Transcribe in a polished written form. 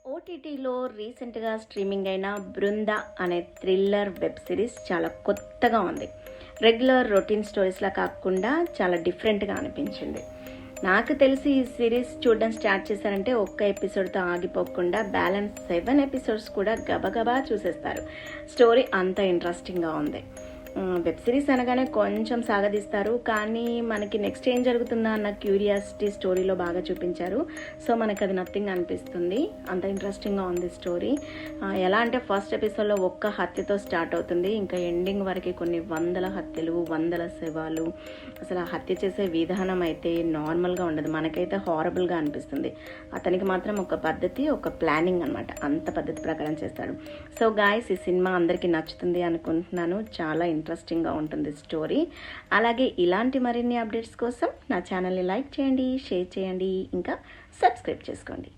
ఓటీటీలో రీసెంట్గా స్ట్రీమింగ్ అయిన బృంద అనే థ్రిల్లర్ వెబ్ సిరీస్ చాలా కొత్తగా ఉంది. రెగ్యులర్ రొటీన్ స్టోరీస్లా కాకుండా చాలా డిఫరెంట్గా అనిపించింది. నాకు తెలిసి ఈ సిరీస్ చూడడం స్టార్ట్ చేశారంటే ఒక్క ఎపిసోడ్తో ఆగిపోకుండా బ్యాలెన్స్ 7 ఎపిసోడ్స్ కూడా గబగబా చూసేస్తారు. స్టోరీ అంత ఇంట్రెస్టింగ్గా ఉంది. వెబ్ సిరీస్ అనగానే కొంచెం సాగదీస్తారు, కానీ మనకి నెక్స్ట్ ఏం జరుగుతుందా అన్న క్యూరియాసిటీ స్టోరీలో బాగా చూపించారు. సో మనకు అది నథింగ్ అనిపిస్తుంది. అంత ఇంట్రెస్టింగ్గా ఉంది స్టోరీ. ఎలా అంటే ఫస్ట్ ఎపిసోడ్లో ఒక్క హత్యతో స్టార్ట్ అవుతుంది, ఇంకా ఎండింగ్ వరకు కొన్ని వందల హత్యలు, వందల శవాలు. అసలు ఆ హత్య చేసే విధానం అయితే నార్మల్గా ఉండదు, మనకైతే హారబుల్గా అనిపిస్తుంది. అతనికి మాత్రం ఒక పద్ధతి, ఒక ప్లానింగ్ అనమాట, అంత పద్ధతి ప్రకారం చేస్తాడు. సో గాయస్, ఈ సినిమా అందరికీ నచ్చుతుంది అనుకుంటున్నాను. చాలా ఇంట్రెస్టింగ్గా ఉంటుంది స్టోరీ. అలాగే ఇలాంటి మరిన్ని అప్డేట్స్ కోసం నా ఛానల్ని లైక్ చేయండి, షేర్ చేయండి, ఇంకా సబ్స్క్రైబ్ చేసుకోండి.